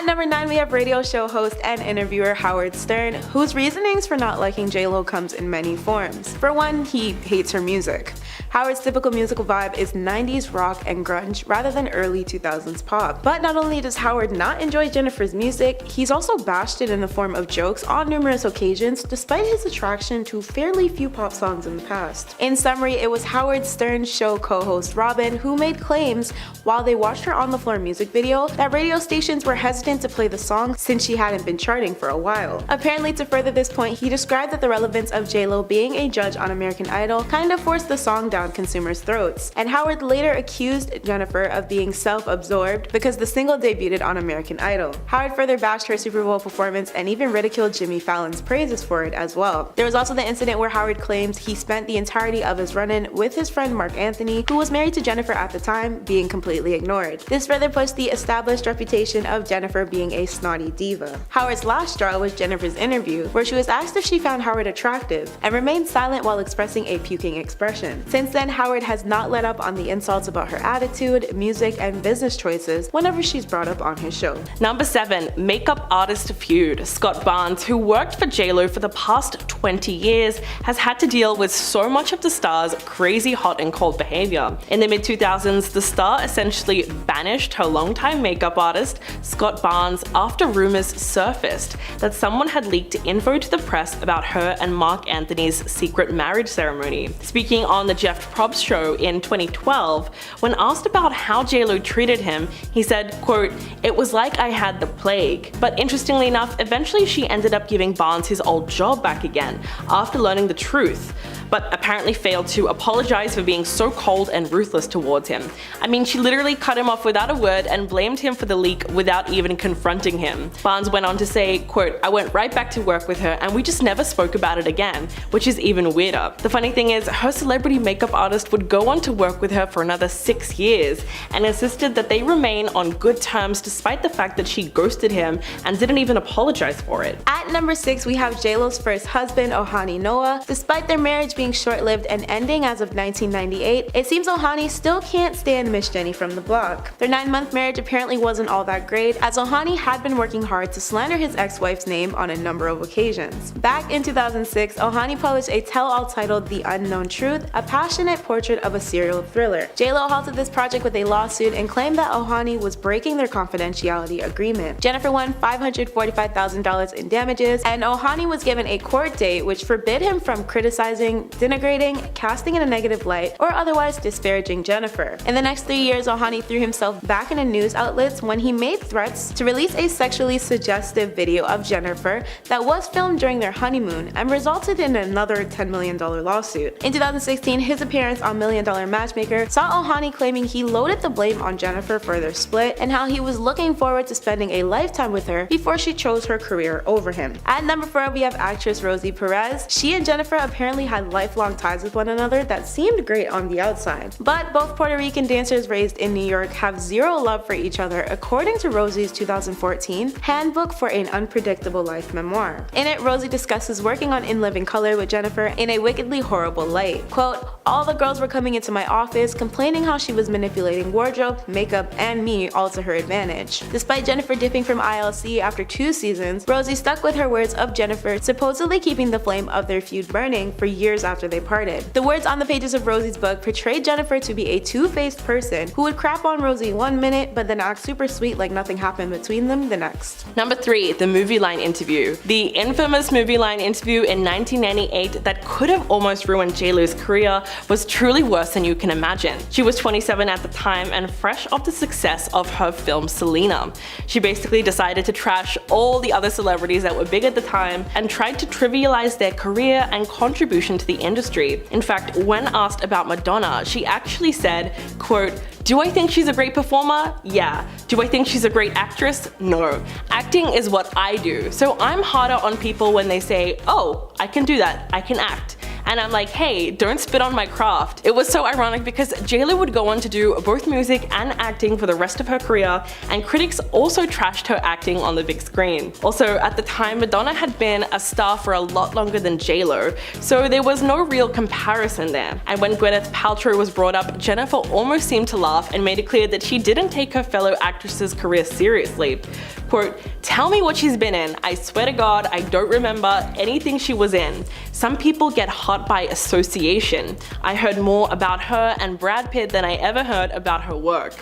number 9, we have radio show host and interviewer Howard Stern, whose reasonings for not liking J-Lo comes in many forms. For one, he hates her music. Howard's typical musical vibe is 90s rock and grunge rather than early 2000s pop. But not only does Howard not enjoy Jennifer's music, he's also bashed it in the form of jokes on numerous occasions despite his attraction to fairly few pop songs in the past. In summary, it was Howard Stern's show co-host Robin who made claims while they watched her on the floor music video that radio stations were hesitant to play the song since she hadn't been charting for a while. Apparently, to further this point, he described that the relevance of J-Lo being a judge on American Idol kind of forced the song down consumers' throats, and Howard later accused Jennifer of being self-absorbed because the single debuted on American Idol. Howard further bashed her Super Bowl performance and even ridiculed Jimmy Fallon's praises for it as well. There was also the incident where Howard claims he spent the entirety of his run-in with his friend Mark Anthony, who was married to Jennifer at the time, being completely ignored. This further pushed the established reputation of Jennifer being a snotty diva. Howard's last straw was Jennifer's interview, where she was asked if she found Howard attractive, and remained silent while expressing a puking expression. Since then, Howard has not let up on the insults about her attitude, music, and business choices whenever she's brought up on his show. Number 7. Makeup artist feud. Scott Barnes, who worked for J-Lo for the past 20 years, has had to deal with so much of the star's crazy hot and cold behavior. In the mid-2000s, the star essentially banished her longtime makeup artist, Scott Barnes, after rumors surfaced that someone had leaked info to the press about her and Mark Anthony's secret marriage ceremony. Speaking on the Jeff Probst show in 2012, when asked about how J-Lo treated him, he said, quote, "It was like I had the plague." But interestingly enough, eventually she ended up giving Barnes his old job back again after learning the truth, but apparently failed to apologize for being so cold and ruthless towards him. I mean, she literally cut him off without a word and blamed him for the leak without even confronting him. Barnes went on to say, quote, "I went right back to work with her and we just never spoke about it again," which is even weirder. The funny thing is, her celebrity makeup artist would go on to work with her for another 6 years and insisted that they remain on good terms despite the fact that she ghosted him and didn't even apologize for it. At number 6, we have J-Lo's first husband, Ohani Noah. Despite their marriage being short-lived and ending as of 1998, it seems Ohani still can't stand Miss Jenny from the block. Their 9-month marriage apparently wasn't all that great, as Ohani had been working hard to slander his ex-wife's name on a number of occasions. Back in 2006, Ohani published a tell-all titled The Unknown Truth, a passionate portrait of a serial thriller. J-Lo halted this project with a lawsuit and claimed that Ohani was breaking their confidentiality agreement. Jennifer won $545,000 in damages, and Ohani was given a court date which forbid him from criticizing, denigrating, casting in a negative light, or otherwise disparaging Jennifer. In the next 3 years, Ohani threw himself back into news outlets when he made threats to release a sexually suggestive video of Jennifer that was filmed during their honeymoon and resulted in another $10 million lawsuit. In 2016, his appearance on $1 Million Matchmaker saw Ohani claiming he loaded the blame on Jennifer for their split and how he was looking forward to spending a lifetime with her before she chose her career over him. At number 4, we have actress Rosie Perez. She and Jennifer apparently had lifelong ties with one another that seemed great on the outside. But both Puerto Rican dancers raised in New York have zero love for each other, according to Rosie's 2014 Handbook for an Unpredictable Life memoir. In it, Rosie discusses working on In Living Color with Jennifer in a wickedly horrible light. Quote, "All the girls were coming into my office complaining how she was manipulating wardrobe, makeup, and me all to her advantage." Despite Jennifer dipping from ILC after 2 seasons, Rosie stuck with her words of Jennifer supposedly keeping the flame of their feud burning for years after they parted. The words on the pages of Rosie's book portrayed Jennifer to be a two-faced person who would crap on Rosie 1 minute but then act super sweet like nothing happened between them the next. Number 3. The movie line interview. The infamous movie line interview in 1998 that could have almost ruined J-Lo's career was truly worse than you can imagine. She was 27 at the time and fresh off the success of her film Selena. She basically decided to trash all the other celebrities that were big at the time and tried to trivialize their career and contribution to the industry. In fact, when asked about Madonna, she actually said, quote, "Do I think she's a great performer? Yeah. Do I think she's a great actress? No. Acting is what I do, so I'm harder on people when they say, oh, I can do that, I can act. And I'm like, hey, don't spit on my craft. It was so ironic because JLo would go on to do both music and acting for the rest of her career, and critics also trashed her acting on the big screen. Also, at the time, Madonna had been a star for a lot longer than JLo, so there was no real comparison there. And when Gwyneth Paltrow was brought up, Jennifer almost seemed to laugh and made it clear that she didn't take her fellow actress's career seriously. Quote, "Tell me what she's been in. I swear to God, I don't remember anything she was in. Some people get hot by association. I heard more about her and Brad Pitt than I ever heard about her work."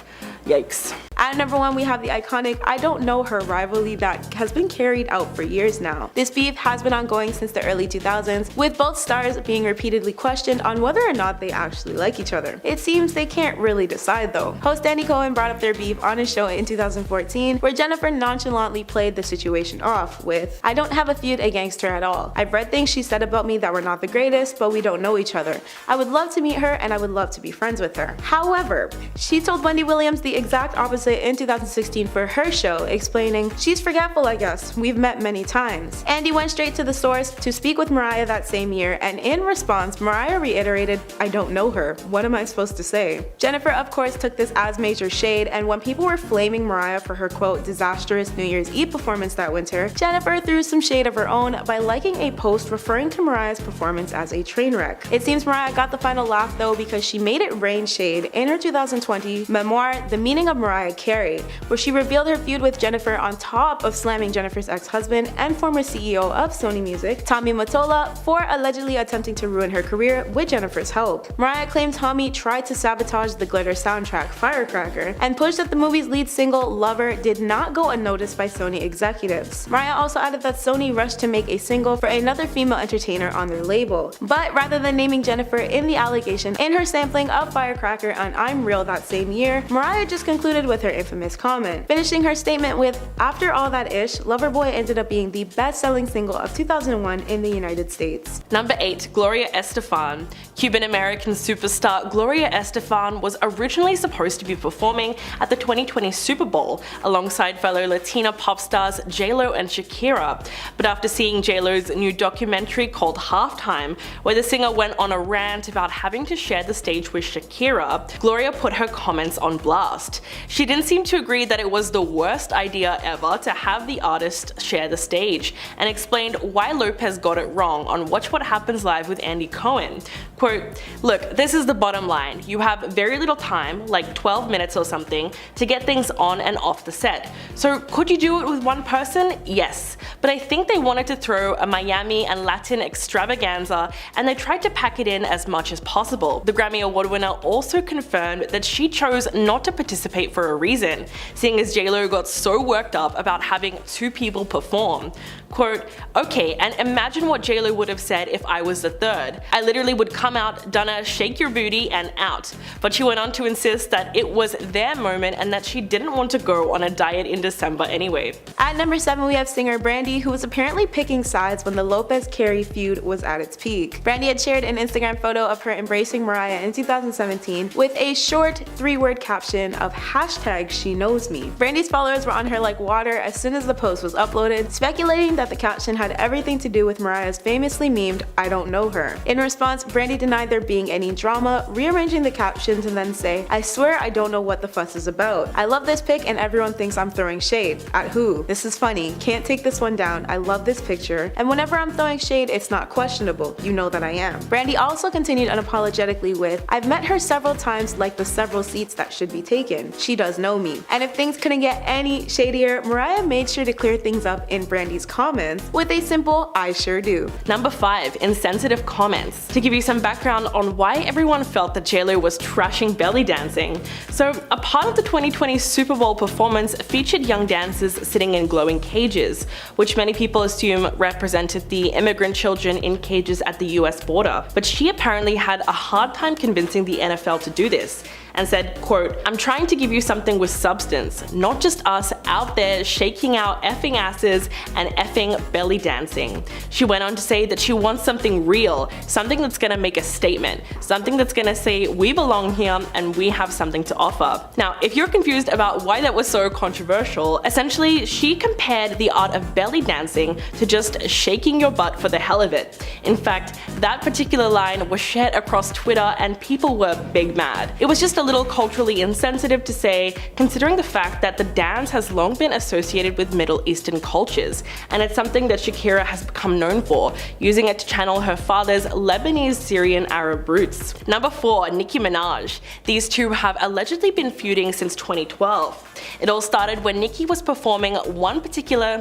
Yikes. At number 1, we have the iconic I Don't Know Her rivalry that has been carried out for years now. This beef has been ongoing since the early 2000s, with both stars being repeatedly questioned on whether or not they actually like each other. It seems they can't really decide though. Host Andy Cohen brought up their beef on his show in 2014, where Jennifer nonchalantly played the situation off with, "I don't have a feud against her at all. I've read things she said about me that were not the greatest, but we don't know each other. I would love to meet her and I would love to be friends with her." However, she told Wendy Williams the exact opposite in 2016 for her show, explaining, "She's forgetful, I guess. We've met many times." Andy went straight to the source to speak with Mariah that same year, and in response, Mariah reiterated, "I don't know her. What am I supposed to say?" Jennifer, of course, took this as major shade, and when people were flaming Mariah for her quote disastrous New Year's Eve performance that winter, Jennifer threw some shade of her own by liking a post referring to Mariah's performance as a train wreck. It seems Mariah got the final laugh though, because she made it rain shade in her 2020 memoir, The Meaning of Mariah Carey, where she revealed her feud with Jennifer on top of slamming Jennifer's ex-husband and former CEO of Sony Music, Tommy Mottola, for allegedly attempting to ruin her career with Jennifer's help. Mariah claimed Tommy tried to sabotage the glitter soundtrack Firecracker, and pushed that the movie's lead single Lover did not go unnoticed by Sony executives. Mariah also added that Sony rushed to make a single for another female entertainer on their label. But rather than naming Jennifer in the allegation in her sampling of Firecracker on I'm Real that same year, Mariah just concluded with her infamous comment, finishing her statement with, "After all that ish, Loverboy ended up being the best-selling single of 2001 in the United States." Number 8, Gloria Estefan. Cuban-American superstar Gloria Estefan was originally supposed to be performing at the 2020 Super Bowl alongside fellow Latina pop stars JLo and Shakira. But after seeing JLo's new documentary called Halftime, where the singer went on a rant about having to share the stage with Shakira, Gloria put her comments on blast. She didn't seem to agree that it was the worst idea ever to have the artist share the stage, and explained why Lopez got it wrong on Watch What Happens Live with Andy Cohen. Quote, "Look, this is the bottom line. You have very little time, like 12 minutes or something, to get things on and off the set. So could you do it with one person? Yes. But I think they wanted to throw a Miami and Latin extravaganza, and they tried to pack it in as much as possible." The Grammy Award winner also confirmed that she chose not to participate for a reason, seeing as JLo got so worked up about having 2 people perform. Quote, "Okay, and imagine what JLo would have said if I was the third. I literally would come out, done a shake your booty and out." But she went on to insist that it was their moment and that she didn't want to go on a diet in December anyway. At number 7, we have singer Brandy, who was apparently picking sides when the Lopez-Carey feud was at its peak. Brandy had shared an Instagram photo of her embracing Mariah in 2017 with a short 3-word caption of #SheKnows Me. Brandy's followers were on her like water as soon as the post was uploaded, speculating that the caption had everything to do with Mariah's famously memed "I don't know her." In response, Brandy denied there being any drama, rearranging the caption to then say, "I swear I don't know what the fuss is about. I love this pic and everyone thinks I'm throwing shade. At who? This is funny. Can't take this one down. I love this picture. And whenever I'm throwing shade, it's not questionable. You know that I am." Brandy also continued unapologetically with, "I've met her several times like the several seats that should be taken. She does know me." And if things couldn't get any shadier, Mariah made sure to clear things up in Brandy's comments with a simple "I sure do." Number 5, insensitive comments. To give you some background on why everyone felt that JLo was trashing belly dancing. So, a part of the 2020 Super Bowl performance featured young dancers sitting in glowing cages, which many people assume represented the immigrant children in cages at the US border. But she apparently had a hard time convincing the NFL to do this. and said, quote, "I'm trying to give you something with substance, not just us out there shaking our effing asses and effing belly dancing." She went on to say that she wants something real, something that's gonna make a statement, something that's gonna say we belong here and we have something to offer. Now, if you're confused about why that was so controversial, essentially she compared the art of belly dancing to just shaking your butt for the hell of it. In fact, that particular line was shared across Twitter and people were big mad. It was just a little culturally insensitive to say, considering the fact that the dance has long been associated with Middle Eastern cultures, and it's something that Shakira has become known for, using it to channel her father's Lebanese, Syrian, Arab roots. Number 4, Nicki Minaj. These two have allegedly been feuding since 2012. It all started when Nicki was performing on one particular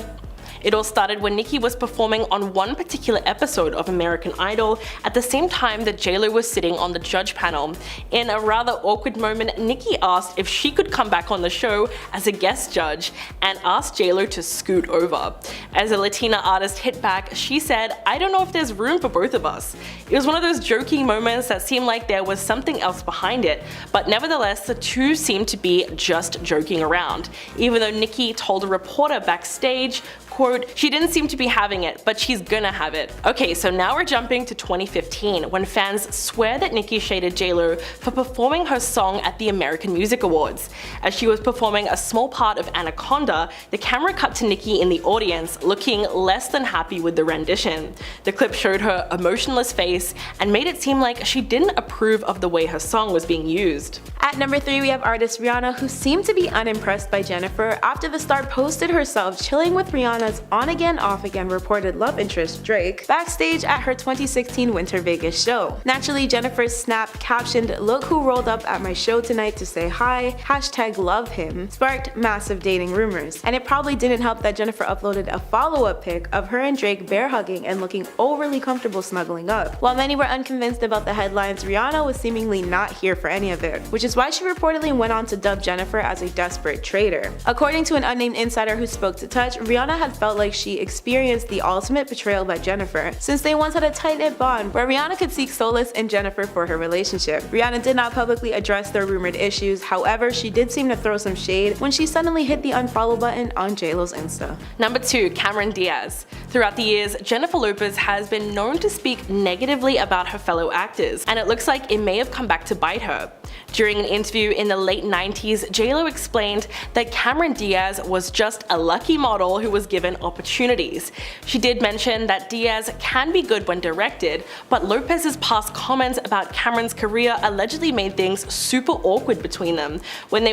episode of American Idol at the same time that JLo was sitting on the judge panel. In a rather awkward moment, Nicki asked if she could come back on the show as a guest judge and asked JLo to scoot over. As a Latina artist hit back, she said, "I don't know if there's room for both of us." It was one of those joking moments that seemed like there was something else behind it, but nevertheless the two seemed to be just joking around, even though Nicki told a reporter backstage, quote, "She didn't seem to be having it, but she's gonna have it." Okay, so now we're jumping to 2015, when fans swear that Nicki shaded JLo for performing her song at the American Music Awards. As she was performing a small part of Anaconda, the camera cut to Nicki in the audience looking less than happy with the rendition. The clip showed her emotionless face and made it seem like she didn't approve of the way her song was being used. At number 3, we have artist Rihanna, who seemed to be unimpressed by Jennifer after the star posted herself chilling with Rihanna's on-again, off-again reported love interest Drake backstage at her 2016 Winter Vegas show. Naturally, Jennifer's snap captioned, "Look who rolled up at my show tonight to say hi, #love him," sparked massive dating rumors. And it probably didn't help that Jennifer uploaded a follow-up pic of her and Drake bear hugging and looking overly comfortable snuggling up. While many were unconvinced about the headlines, Rihanna was seemingly not here for any of it, which is why she reportedly went on to dub Jennifer as a desperate traitor. According to an unnamed insider who spoke to Touch, Rihanna had felt like she experienced the ultimate betrayal by Jennifer, since they once had a tight-knit bond where Rihanna could seek solace in Jennifer for her relationship. Rihanna did not publicly address their rumored issues, however she did seem to throw some shade when she suddenly hit the unfollow button on JLo's Insta. Number 2, Cameron Diaz. Throughout the years, Jennifer Lopez has been known to speak negatively about her fellow actors, and it looks like it may have come back to bite her. During an interview in the late 90s, JLo explained that Cameron Diaz was just a lucky model who was given opportunities. She did mention that Diaz can be good when directed, but Lopez's past comments about Cameron's career allegedly made things super awkward between them when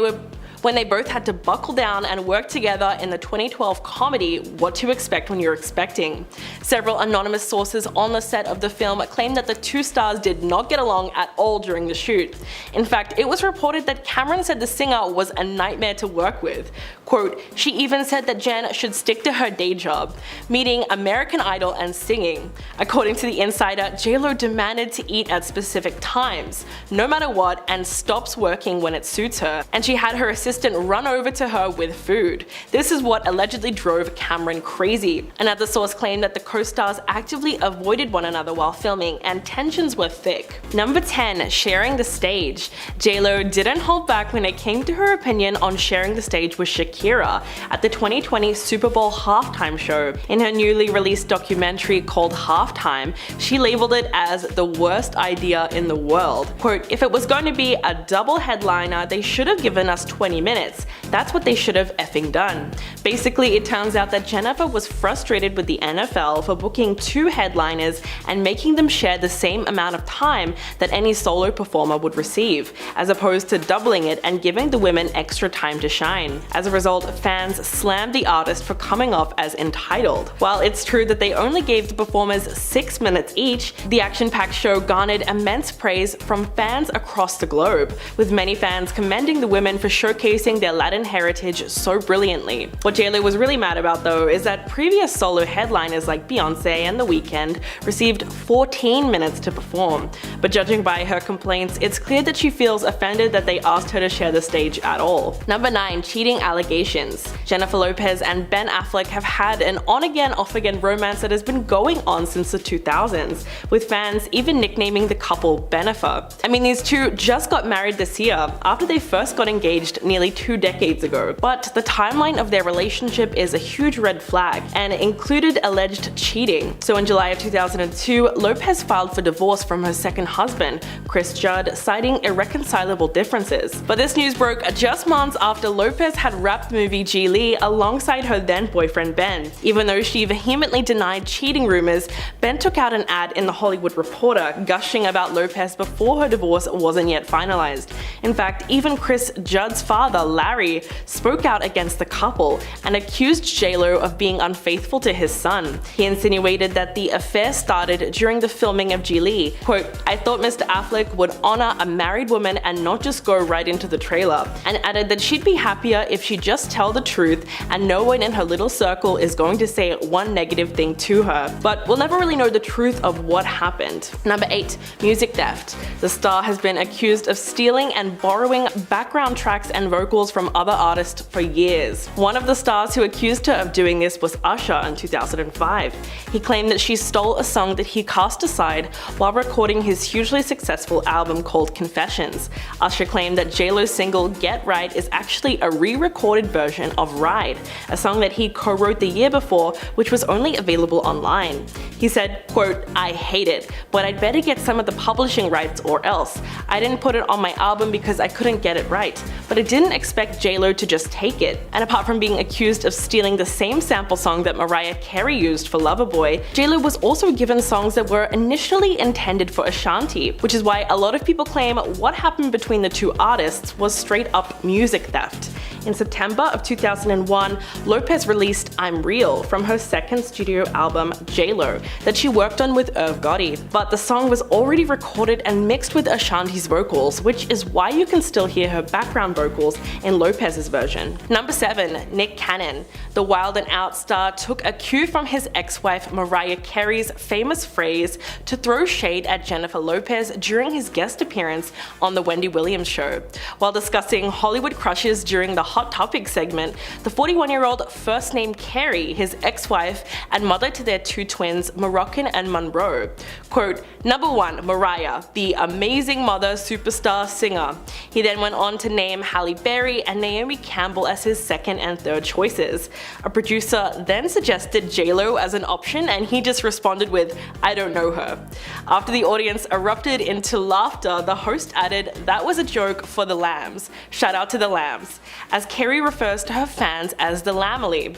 they both had to buckle down and work together in the 2012 comedy What to Expect When You're Expecting. Several anonymous sources on the set of the film claimed that the two stars did not get along at all during the shoot. In fact, it was reported that Cameron said the singer was a nightmare to work with. Quote, "She even said that Jen should stick to her day job, meaning American Idol and singing." According to the insider, JLo demanded to eat at specific times, no matter what, and stops working when it suits her, and she had her assistant run over to her with food. This is what allegedly drove Cameron crazy. Another source claimed that the co-stars actively avoided one another while filming, and tensions were thick. Number 10, sharing the stage. JLo didn't hold back when it came to her opinion on sharing the stage with Shakira at the 2020 Super Bowl halftime show. In her newly released documentary called Halftime, she labeled it as the worst idea in the world. Quote, "If it was going to be a double headliner, they should have given us 20 minutes. That's what they should have effing done." Basically, it turns out that Jennifer was frustrated with the NFL for booking 2 headliners and making them share the same amount of time that any solo performer would receive, as opposed to doubling it and giving the women extra time to shine. As a result, fans slammed the artist for coming off as entitled. While it's true that they only gave the performers 6 minutes each, the action-packed show garnered immense praise from fans across the globe, with many fans commending the women for showcasing showcasing their Latin heritage so brilliantly. What JLo was really mad about though is that previous solo headliners like Beyonce and The Weeknd received 14 minutes to perform, but judging by her complaints, it's clear that she feels offended that they asked her to share the stage at all. Number 9. Cheating allegations. Jennifer Lopez and Ben Affleck have had an on-again, off-again romance that has been going on since the 2000s, with fans even nicknaming the couple Benifer. I mean, these two just got married this year after they first got engaged nearly 2 decades ago, but the timeline of their relationship is a huge red flag and included alleged cheating. So in July of 2002, Lopez filed for divorce from her second husband, Chris Judd, citing irreconcilable differences. But this news broke just months after Lopez had wrapped the movie Glee alongside her then boyfriend Ben. Even though she vehemently denied cheating rumors, Ben took out an ad in The Hollywood Reporter gushing about Lopez before her divorce wasn't yet finalized. In fact, even Chris Judd's father, Larry, spoke out against the couple and accused JLo of being unfaithful to his son. He insinuated that the affair started during the filming of Glee. Quote, "I thought Mr. Affleck would honor a married woman and not just go right into the trailer," and added that she'd be happier if she just tell the truth and no one in her little circle is going to say one negative thing to her. But we'll never really know the truth of what happened. Number 8. Music theft. The star has been accused of stealing and borrowing background tracks and vocals from other artists for years. One of the stars who accused her of doing this was Usher in 2005. He claimed that she stole a song that he cast aside while recording his hugely successful album called Confessions. Usher claimed that JLo's single Get Right is actually a re-recorded version of Ride, a song that he co-wrote the year before, which was only available online. He said, quote, "I hate it, but I'd better get some of the publishing rights or else. I didn't put it on my album because I couldn't get it right, but I didn't expect JLo to just take it." And apart from being accused of stealing the same sample song that Mariah Carey used for Loverboy, JLo was also given songs that were initially intended for Ashanti, which is why a lot of people claim what happened between the two artists was straight up music theft. In September of 2001, Lopez released I'm Real from her second studio album, JLo, that she worked on with Irv Gotti. But the song was already recorded and mixed with Ashanti's vocals, which is why you can still hear her background vocals in Lopez's version. Number 7. Nick Cannon. The Wild 'N Out star took a cue from his ex-wife Mariah Carey's famous phrase to throw shade at Jennifer Lopez during his guest appearance on The Wendy Williams Show. While discussing Hollywood crushes during the Hot Topic segment, the 41-year-old first named Carey, his ex-wife and mother to their 2 twins, Moroccan and Monroe. Quote, "Number 1, Mariah, the amazing mother, superstar, singer." He then went on to name Halle Berry and Naomi Campbell as his second and third choices. A producer then suggested JLo as an option and he just responded with, "I don't know her." After the audience erupted into laughter, the host added, "That was a joke for the lambs. Shout out to the lambs," as Carey refers to her fans as the Lamely.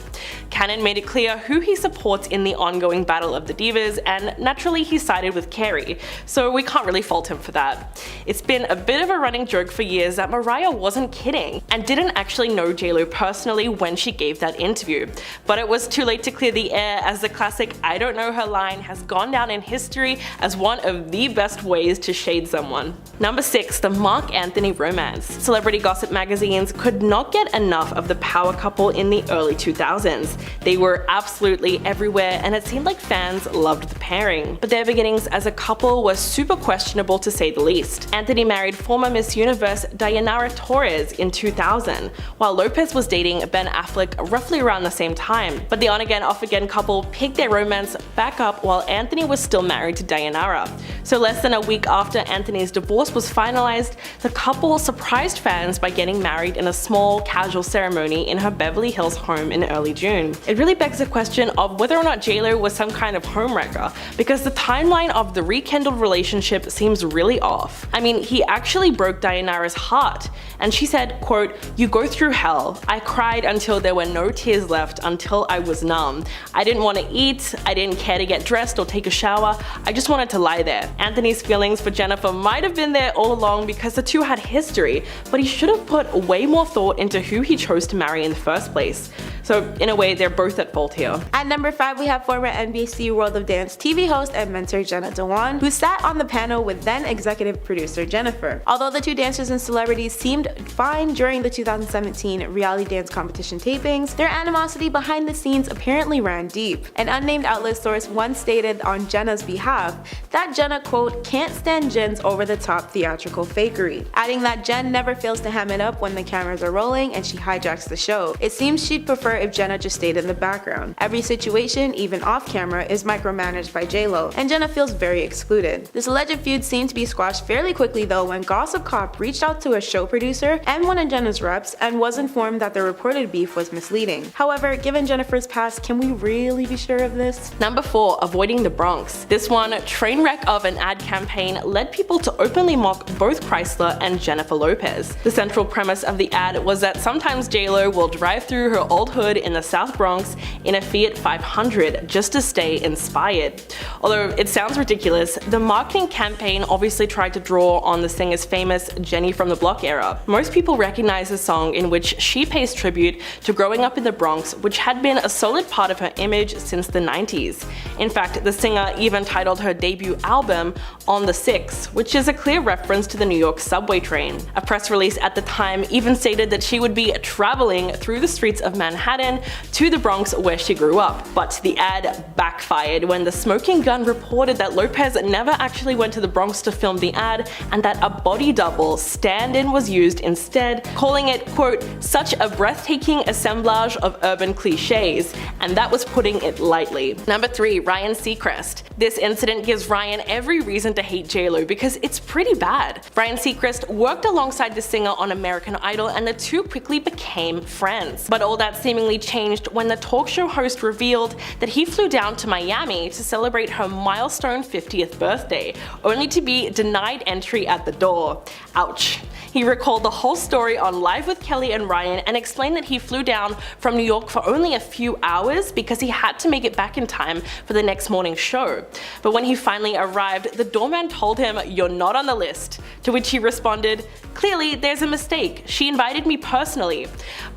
Cannon made it clear who he supports in the ongoing battle of the divas, and naturally he sided with Carey, so we can't really fault him for that. It's been a bit of a running joke for years that Mariah wasn't kidding and didn't actually know JLo personally when she gave that interview, but it was too late to clear the air as the classic "I don't know her" line has gone down in history as one of the best ways to shade someone. Number 6. The Marc Anthony romance. Celebrity gossip magazines could not get enough of the power couple in the early 2000s. They were absolutely everywhere and it seemed like fans loved the pairing, but their beginnings as a couple were super questionable to say the least. Anthony married former Miss Universe Dayanara Torres in 2000, while Lopez was dating Ben Affleck roughly around the same time, but the on-again off-again couple picked their romance back up while Anthony was still married to Dayanara. So less than a week after Anthony's divorce was finalized, the couple surprised fans by getting married in a small, casual ceremony in her Beverly Hills home in early June. It really begs the question of whether or not JLo was some kind of homewrecker, because the timeline of the rekindled relationship seems really off. I mean, he actually broke Dayanara's heart, and she said, quote, "You go through hell. I cried until there were no tears left, until I was numb. I didn't want to eat, I didn't care to get dressed or take a shower, I just wanted to lie there." Anthony's feelings for Jennifer might have been there all along because the two had history, but he should have put way more thought into who he chose to marry in the first place. So in a way, they're both at fault here. At number 5, we have former NBC World of Dance TV host and mentor Jenna Dewan, who sat on the panel with then executive producer Jennifer. Although the two dancers and celebrities seemed fine during the 2017 reality dance competition tapings, their animosity behind the scenes apparently ran deep. An unnamed outlet source once stated on Jenna's behalf that Jenna, quote, can't stand Jen's over-the-top theatrical fakery, adding that Jen never fails to ham it up when the cameras are rolling and she hijacks the show. It seems she'd prefer if Jenna just stayed in the background. Every situation, even off camera, is micromanaged by J-Lo, and Jenna feels very excluded. This alleged feud seemed to be squashed fairly quickly though when Gossip Cop reached out to a show producer and one of Jenna's reps and was informed that the reported beef was misleading. However, given Jennifer's past, can we really be sure of this? Number 4. Avoiding the Bronx. This one, train wreck of an ad campaign, led people to openly mock both Chrysler and Jennifer Lopez. The central premise of the ad was that sometimes J-Lo will drive through her old hood in the South Bronx in a Fiat 500 just to stay inspired. Although it sounds ridiculous, the marketing campaign obviously tried to draw on the singer's famous Jenny from the Block era. Most people recognize the song in which she pays tribute to growing up in the Bronx, which had been a solid part of her image since the 90s. In fact, the singer even titled her debut album On the 6, which is a clear reference to the New York subway train. A press release at the time even stated that she would be traveling through the streets of Manhattan to the Bronx where she grew up. But the ad backfired when the Smoking Gun reported that Lopez never actually went to the Bronx to film the ad and that a body double stand-in was used instead, calling it, quote, such a breathtaking assemblage of urban cliches, and that was putting it lightly. Number 3. Ryan Seacrest. This incident gives Ryan every reason to hate J-Lo because it's pretty bad. Ryan Seacrest worked alongside the singer on American Idol and the two quickly became friends. But all that seemingly changed when the talk show host revealed that he flew down to Miami to celebrate her milestone 50th birthday, only to be denied entry at the door. Ouch. He recalled the whole story on Live with Kelly and Ryan and explained that he flew down from New York for only a few hours because he had to make it back in time for the next morning's show. But when he finally arrived, the doorman told him, "You're not on the list," to which he responded, "Clearly, there's a mistake. She invited me personally."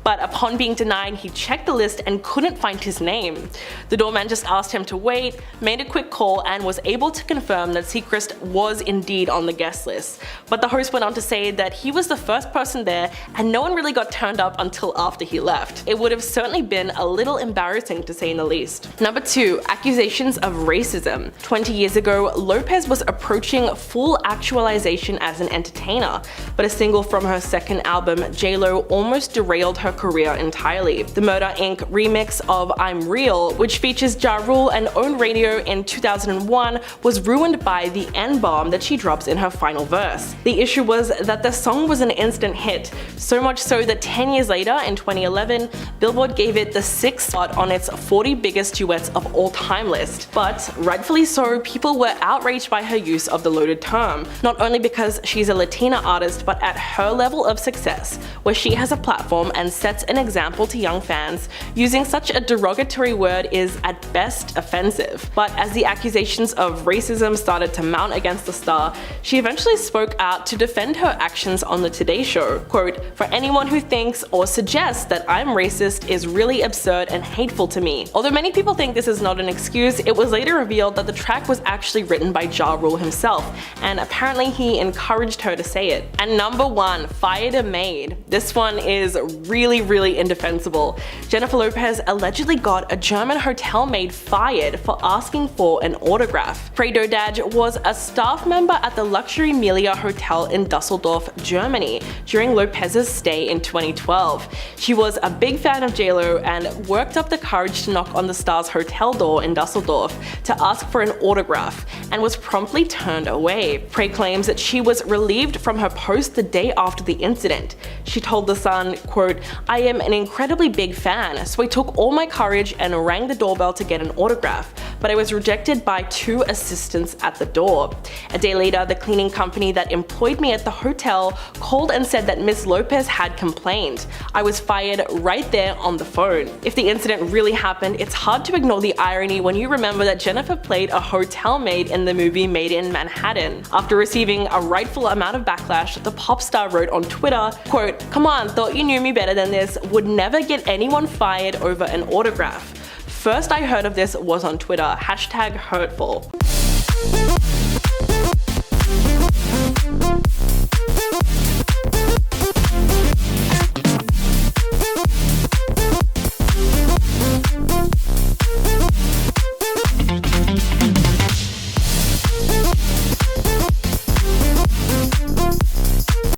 But upon being denied, he checked the list and couldn't find his name. The doorman just asked him to wait, made a quick call, and was able to confirm that Seacrest was indeed on the guest list. But the host went on to say that he was the first person there and no one really got turned up until after he left. It would have certainly been a little embarrassing to say the least. Number 2. Accusations of racism. 20 years ago, Lopez was approaching full actualization as an entertainer, but a single from her second album, J-Lo, almost derailed her career entirely. The Murder Inc. remix of I'm Real, which features Ja Rule and Own Radio in 2001, was ruined by the N-bomb that she drops in her final verse. The issue was that the song was an instant hit, so much so that 10 years later, in 2011, Billboard gave it the 6th spot on its 40 biggest duets of all time list. But rightfully so, people were outraged by her use of the loaded term, not only because she's a Latina artist, but at her level of success, where she has a platform and sets an example to young fans, using such a derogatory word is at best offensive. But as the accusations of racism started to mount against the star, she eventually spoke out to defend her actions on the Today Show. Quote, "For anyone who thinks or suggests that I'm racist is really absurd and hateful to me." Although many people think this is not an excuse, it was later revealed that the track was actually written by Ja Rule himself, and apparently he encouraged her to say it. And number 1, fired a maid. This one is really indefensible. Jennifer Lopez allegedly got a German hotel maid fired for asking for an autograph. Fredo Daj was a staff member at the luxury Melia Hotel in Dusseldorf, Germany, during Lopez's stay in 2012. She was a big fan of J-Lo and worked up the courage to knock on the star's hotel door in Dusseldorf to ask for an autograph, and was promptly turned away. Frey claims that she was relieved from her post the day after the incident. She told The Sun, quote, "I am an incredibly big fan, so I took all my courage and rang the doorbell to get an autograph, but I was rejected by 2 assistants at the door. A day later, the cleaning company that employed me at the hotel called and said that Miss Lopez had complained. I was fired right there on the phone." If the incident really happened, it's hard to ignore the irony when you remember that Jennifer played a hotel maid in the movie Made in Manhattan. After receiving a rightful amount of backlash, the pop star wrote on Twitter, quote, "Come on, thought you knew me better than this, would never get anyone fired over an autograph. First I heard of this was on Twitter, #hurtful.